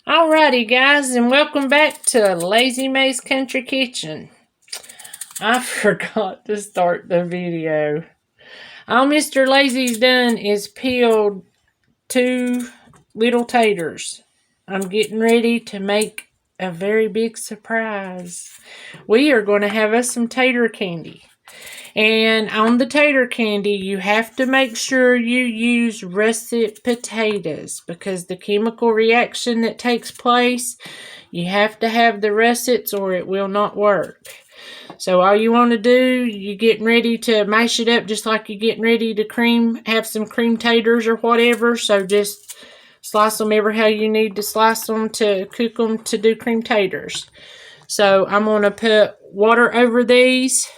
Alrighty, guys, and welcome back to Lazy May's Country Kitchen. I forgot to start the video. All Mr. Lazy's done is peeled 2 little taters. I'm getting ready to make a very big surprise. We are going to have us some tater candy. And on the tater candy, you have to make sure you use russet potatoes because the chemical reaction that takes place, you have to have the russets or it will not work. So all you want to do, you're getting ready to mash it up just like you're getting ready to have some cream taters or whatever. So just slice them ever how you need to slice them to cook them to do cream taters. So I'm going to put water over these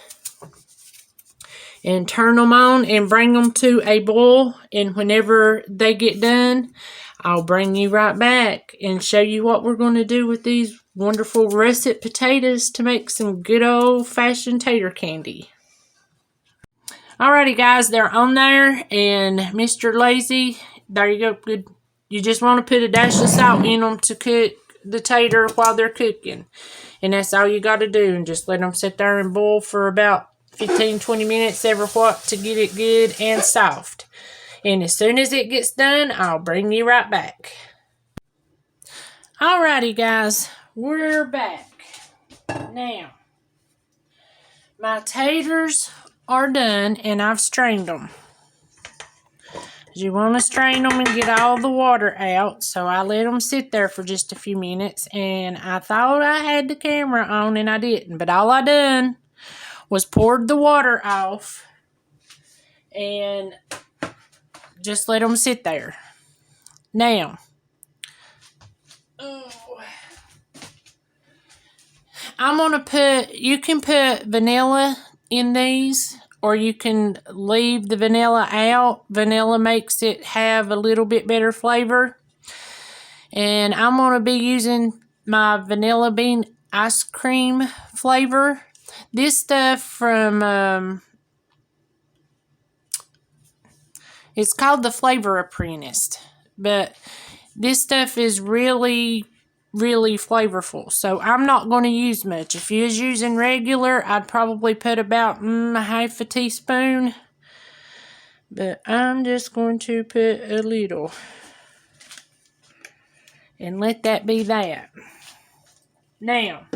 and turn them on and bring them to a boil. And whenever they get done, I'll bring you right back and show you what we're going to do with these wonderful russet potatoes to make some good old-fashioned tater candy. Alrighty, guys, they're on there. And Mr. Lazy, there you go. Good. You just want to put a dash of salt in them to cook the tater while they're cooking. And that's all you got to do. And just let them sit there and boil for about 15-20 minutes every what to get it good and soft. And as soon as it gets done, I'll bring you right back. Alrighty, guys, we're back. Now, my taters are done and I've strained them. You want to strain them and get all the water out, so I let them sit there for just a few minutes. And I thought I had the camera on and I didn't, but all I done was poured the water off and just let them sit there. Now, I'm going to you can put vanilla in these, or you can leave the vanilla out. Vanilla makes it have a little bit better flavor. And I'm going to be using my vanilla bean ice cream flavor. This stuff from, it's called the Flavor Apprentice. But this stuff is really, really flavorful. So I'm not going to use much. If you was using regular, I'd probably put about half a teaspoon. But I'm just going to put a little. And let that be that. Now,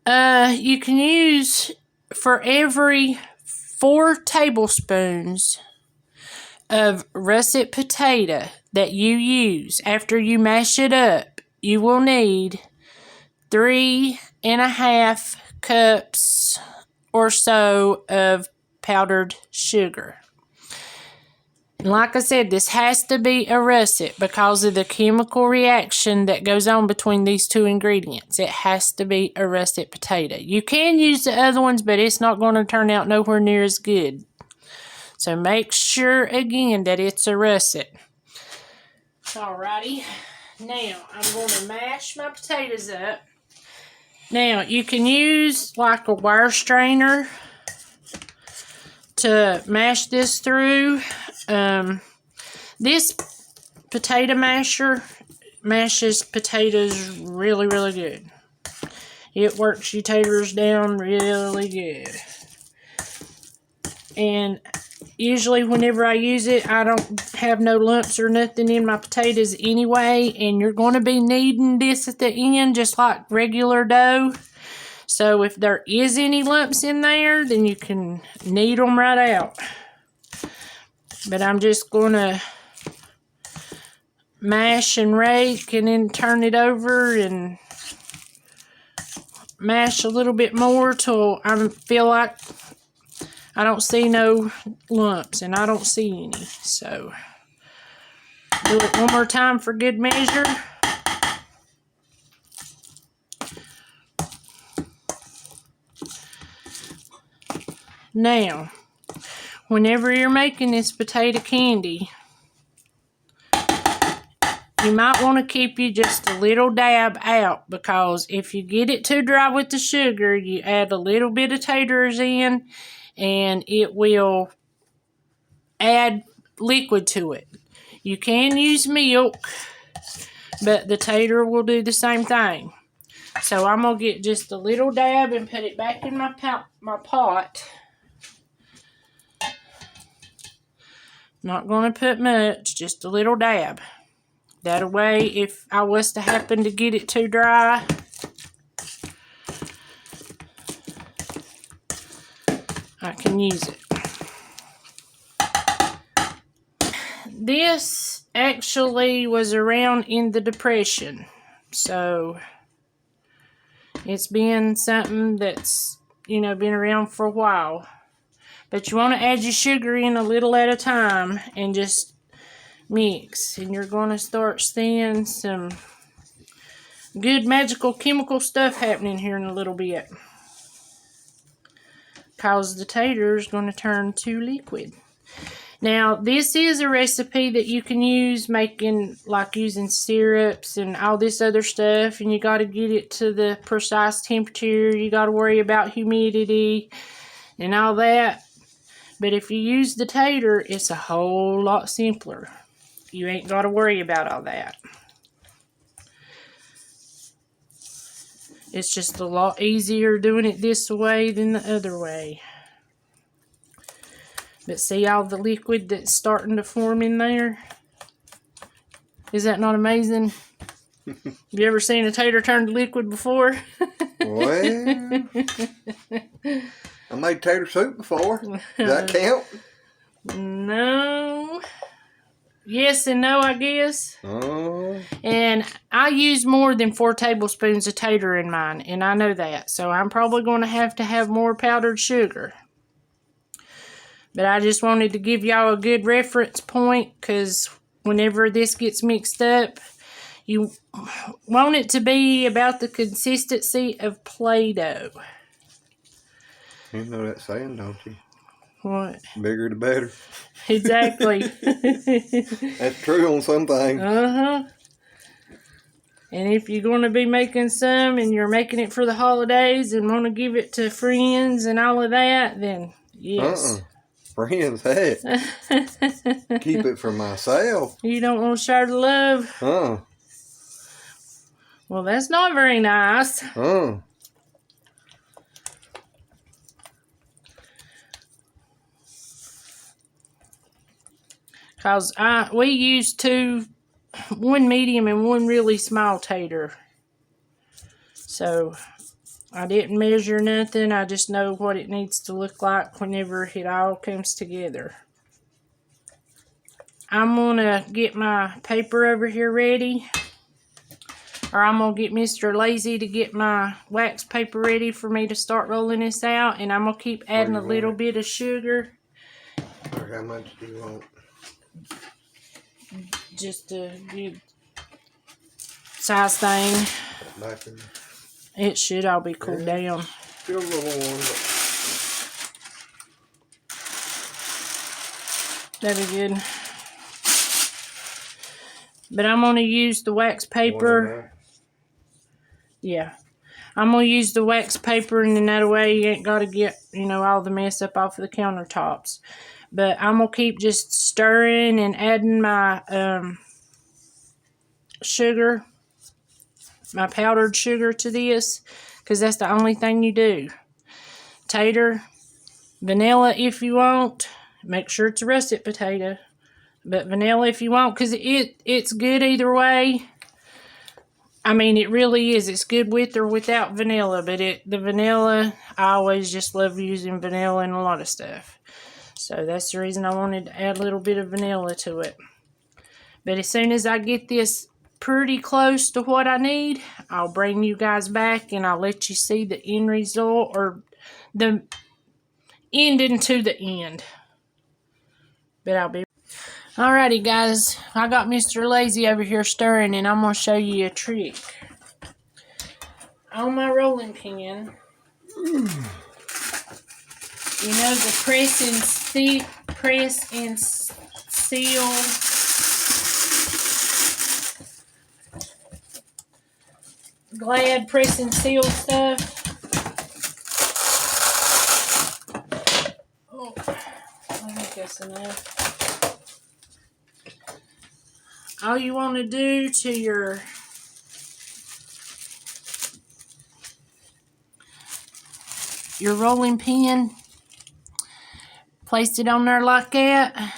you can use, for every 4 tablespoons of russet potato that you use after you mash it up, you will need 3.5 cups or so of powdered sugar. And like I said, this has to be a russet because of the chemical reaction that goes on between these 2 ingredients. It has to be a russet potato. You can use the other ones, but it's not going to turn out nowhere near as good. So make sure, again, that it's a russet. Alrighty. Now, I'm going to mash my potatoes up. Now, you can use like a wire strainer to mash this through. This potato masher mashes potatoes really, really good. It works your taters down really good. And usually whenever I use it, I don't have no lumps or nothing in my potatoes anyway. And you're going to be kneading this at the end just like regular dough. So if there is any lumps in there, then you can knead them right out. But I'm just going to mash and rake and then turn it over and mash a little bit more till I feel like I don't see no lumps, and I don't see any. So do it one more time for good measure. Now, whenever you're making this potato candy, you might want to keep you just a little dab out, because if you get it too dry with the sugar, you add a little bit of taters in and it will add liquid to it. You can use milk, But the tater will do the same thing. So I'm going to get just a little dab and put it back in my pot. Not going to put much, just a little dab. That way, if I was to happen to get it too dry, I can use it. This actually was around in the Depression, so it's been something that's, been around for a while. But you want to add your sugar in a little at a time and just mix. And you're going to start seeing some good magical chemical stuff happening here in a little bit. Because the tater is going to turn to liquid. Now, this is a recipe that you can use using syrups and all this other stuff. And you got to get it to the precise temperature. You got to worry about humidity and all that. But if you use the tater, it's a whole lot simpler. You ain't got to worry about all that. It's just a lot easier doing it this way than the other way. But see all the liquid that's starting to form in there? Is that not amazing? Have you ever seen a tater turn to liquid before? Well, I made tater soup before. Does that count? No. Yes and no, I guess. Oh. And I use more than 4 tablespoons of tater in mine, and I know that. So I'm probably going to have more powdered sugar. But I just wanted to give y'all a good reference point, because whenever this gets mixed up, you want it to be about the consistency of Play-Doh. You know that saying, don't you? What? Bigger the better. Exactly. That's true on some things. Uh-huh. And if you're going to be making some and you're making it for the holidays and want to give it to friends and all of that, then yes. Friends, heck. Keep it for myself. You don't want to share the love? Well, that's not very nice. Because we used one medium and one really small tater. So I didn't measure nothing. I just know what it needs to look like whenever it all comes together. I'm going to get my paper over here ready. Or I'm going to get Mr. Lazy to get my wax paper ready for me to start rolling this out. And I'm going to keep adding a little bit of sugar. How much do you want? Just a good size thing. It should all be cooled down. Still a little warm, but that'd be good. But I'm going to use the wax paper. Yeah. I'm going to use the wax paper, and then that way you ain't got to get, all the mess up off of the countertops. But I'm going to keep just stirring and adding my sugar, my powdered sugar to this, because that's the only thing you do. Tater, vanilla if you want. Make sure it's a russet potato. But vanilla if you want, because it's good either way. I mean, it really is. It's good with or without vanilla. But the vanilla, I always just love using vanilla in a lot of stuff. So that's the reason I wanted to add a little bit of vanilla to it. But as soon as I get this pretty close to what I need, I'll bring you guys back and I'll let you see the end result, or the ending to the end. But I'll be... Alrighty guys, I got Mr. Lazy over here stirring, and I'm going to show you a trick. On my rolling pin, the press and seal Glad press and seal stuff. Oh, I think that's enough. all you want to do to your rolling pin, place it on there like that,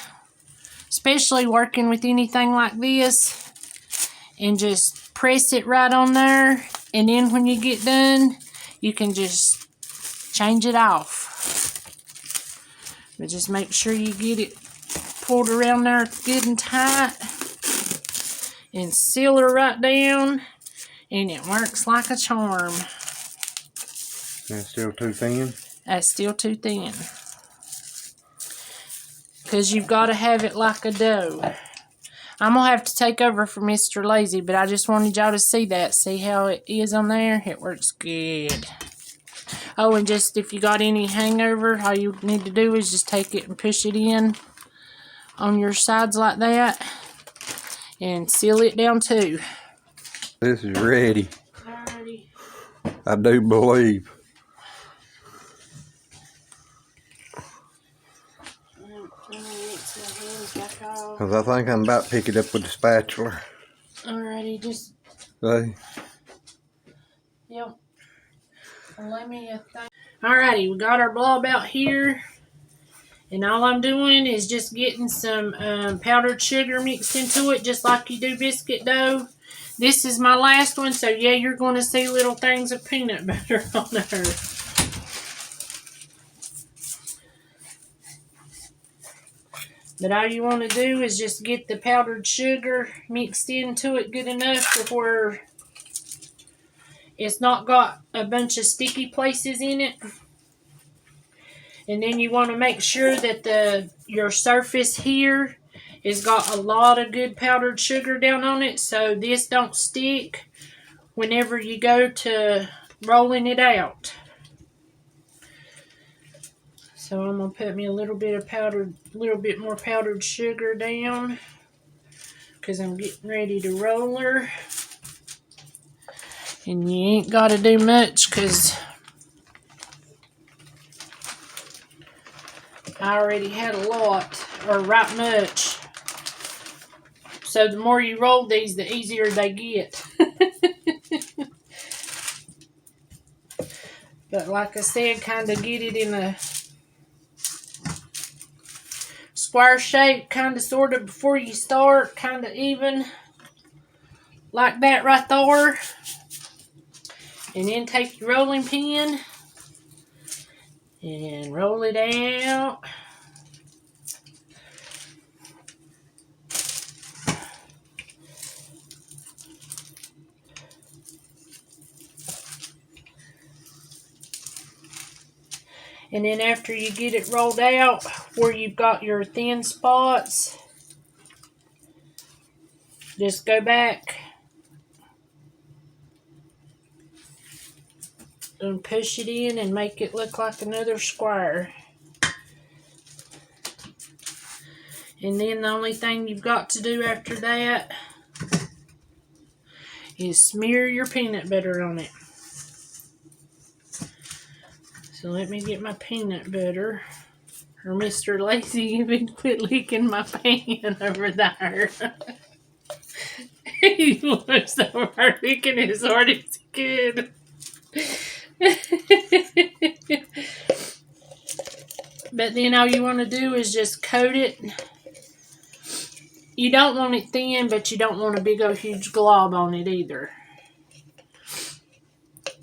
especially working with anything like this, and just press it right on there, and then when you get done, you can just change it off. But just make sure you get it pulled around there good and tight, and seal her right down, and it works like a charm. That's still too thin? That's still too thin. Because you've got to have it like a dough. I'm going to have to take over for Mr. Lazy, but I just wanted y'all to see that. See how it is on there? It works good. Oh, and just if you got any hangover, all you need to do is just take it and push it in on your sides like that, and seal it down too. This is ready. Alrighty. I do believe. Because I think I'm about to pick it up with the spatula. Alrighty, just... See? Yep. Let me think. Alrighty, we got our blob out here. And all I'm doing is just getting some powdered sugar mixed into it, just like you do biscuit dough. This is my last one, so yeah, you're going to see little things of peanut butter on there. But all you want to do is just get the powdered sugar mixed into it good enough to where it's not got a bunch of sticky places in it. And then you want to make sure that your surface here has got a lot of good powdered sugar down on it, so this don't stick whenever you go to rolling it out. So I'm gonna put me a little bit more powdered sugar down, because I'm getting ready to roll her. And you ain't got to do much, because I already had a lot, or right much. So the more you roll these, the easier they get. But like I said, kind of get it in a square shape, kind of sort of before you start, kind of even. Like that right there. And then take your rolling pin and roll it out. And then after you get it rolled out, where you've got your thin spots, just go back and push it in and make it look like another square. And then the only thing you've got to do after that is smear your peanut butter on it. So let me get my peanut butter. Or Mr. Lazy, you've been quit licking my pan over there. He looks over licking as hard as he could. But then all you want to do is just coat it. You don't want it thin, but you don't want a big old huge glob on it either.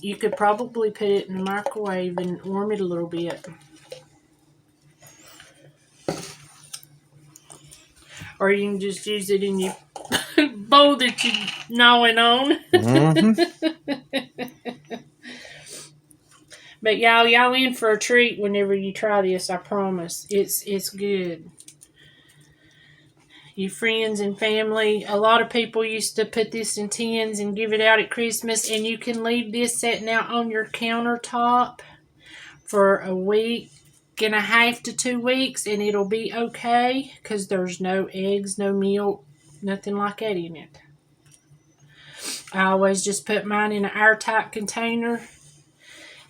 You could probably put it in the microwave and warm it a little bit. Or you can just use it in your bowl that you're gnawing on. But y'all in for a treat whenever you try this, I promise. It's good. Your friends and family, a lot of people used to put this in tins and give it out at Christmas, and you can leave this sitting out on your countertop for a week and a half to 2 weeks, and it'll be okay, because there's no eggs, no milk, nothing like that in it. I always just put mine in an airtight container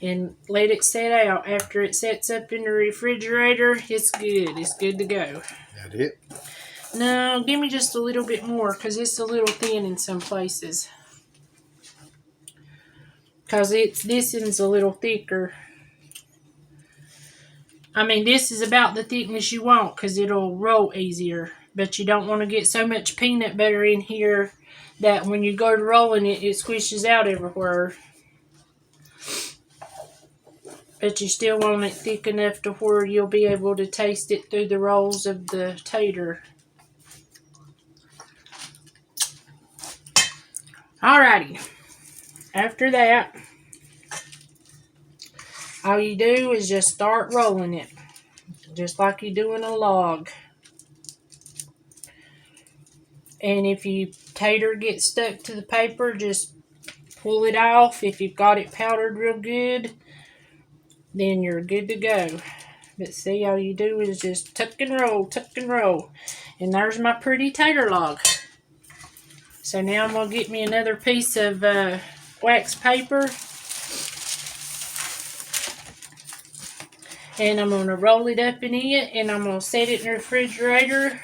and let it set out. After it sets up in the refrigerator, it's good. It's good to go. That's it? No, give me just a little bit more because it's a little thin in some places. Because this one's a little thicker. I mean, this is about the thickness you want because it'll roll easier. But you don't want to get so much peanut butter in here that when you go to rolling it, it squishes out everywhere. But you still want it thick enough to where you'll be able to taste it through the rolls of the tater. Alrighty. After that, all you do is just start rolling it. Just like you do in a log. And if your tater gets stuck to the paper, just pull it off. If you've got it powdered real good, then you're good to go. But see, all you do is just tuck and roll, tuck and roll. And there's my pretty tater log. So now I'm going to get me another piece of wax paper. And I'm going to roll it up in it. And I'm going to set it in the refrigerator.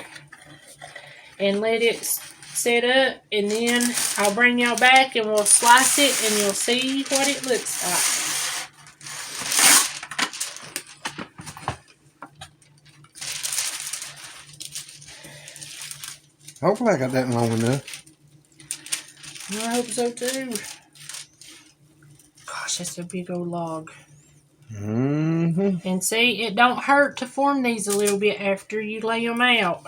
And let it set up. And then I'll bring y'all back and we'll slice it. And you'll see what it looks like. Hopefully I got that long enough. I hope so too. Gosh, that's a big old log. Mm-hmm. And see, it don't hurt to form these a little bit after you lay them out.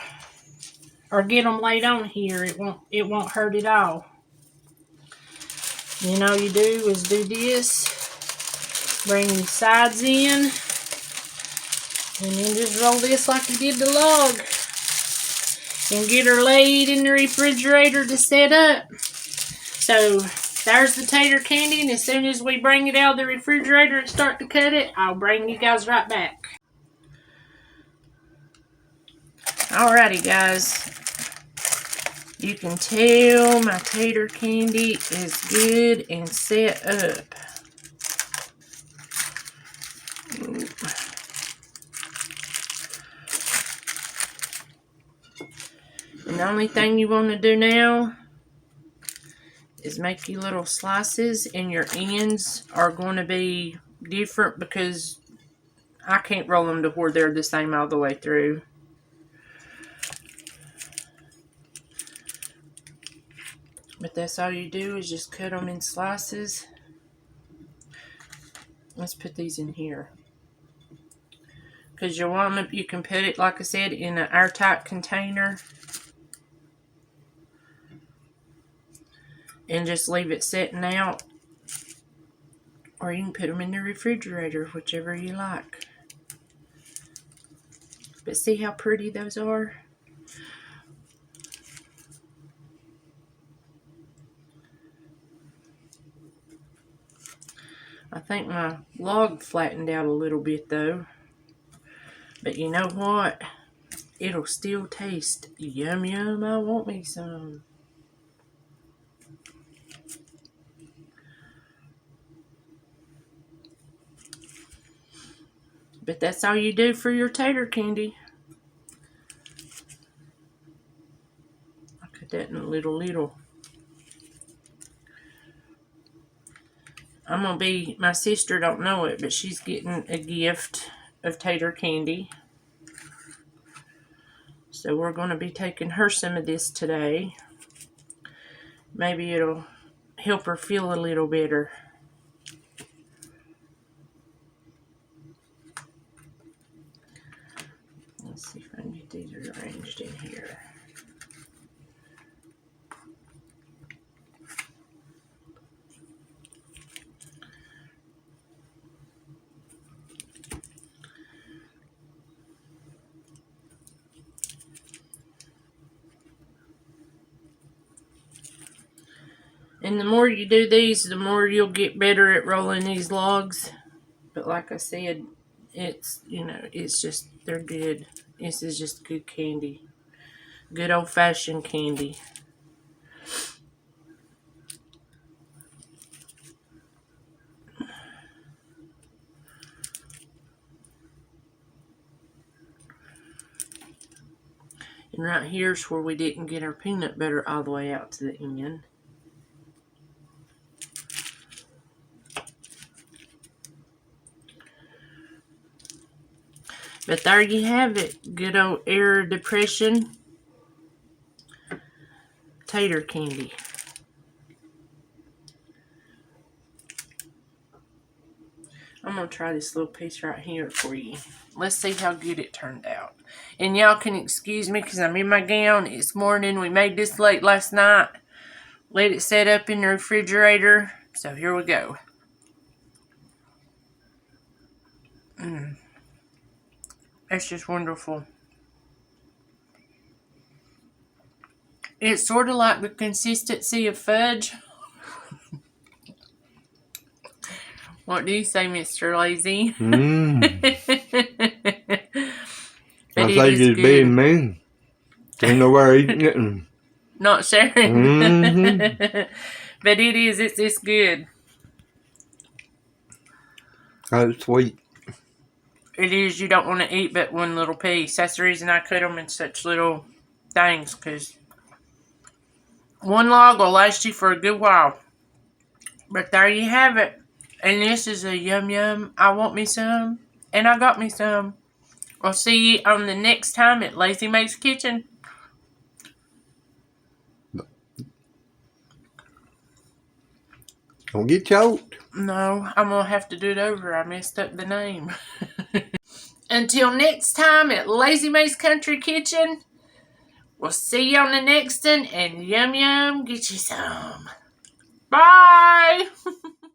Or get them laid on here. It won't hurt at all. And all you do is do this. Bring the sides in. And then just roll this like you did the log. And get her laid in the refrigerator to set up. So, there's the tater candy. And as soon as we bring it out of the refrigerator and start to cut it, I'll bring you guys right back. Alrighty, guys. You can tell my tater candy is good and set up. And the only thing you want to do now is make your little slices, and your ends are going to be different because I can't roll them to where they're the same all the way through. But that's all you do is just cut them in slices. Let's put these in here. Because you can put it, like I said, in an airtight container. And just leave it setting out. Or you can put them in the refrigerator, whichever you like. But see how pretty those are? I think my log flattened out a little bit though. But you know what? It'll still taste yum yum. I want me some. But that's all you do for your tater candy. I cut that in a little. My sister don't know it, but she's getting a gift of tater candy. So we're going to be taking her some of this today. Maybe it'll help her feel a little better. Let's see if I can get these arranged in here. And the more you do these, the more you'll get better at rolling these logs. But like I said, they're good. This is just good candy. Good old-fashioned candy. And And right here's where we didn't get our peanut butter all the way out to the end. But there you have it. Good old air depression tater candy. I'm going to try this little piece right here for you. Let's see how good it turned out. And y'all can excuse me because I'm in my gown. It's morning. We made this late last night. Let it set up in the refrigerator. So here we go. It's just wonderful. It's sort of like the consistency of fudge. What do you say, Mr. Lazy? I think it's being mean. Ain't nowhere eating it. Not sharing. But it is. It's good. That's sweet. It is. You don't want to eat but one little piece. That's the reason I cut them in such little things, because one log will last you for a good while. But there you have it. And this is a yum yum. I want me some. And I got me some. I'll see you on the next time at Lazy Mae's Kitchen. Don't get choked. No, I'm going to have to do it over. I messed up the name. Until next time at Lazy Mae's Country Kitchen, we'll see you on the next one. And yum yum, get you some. Bye!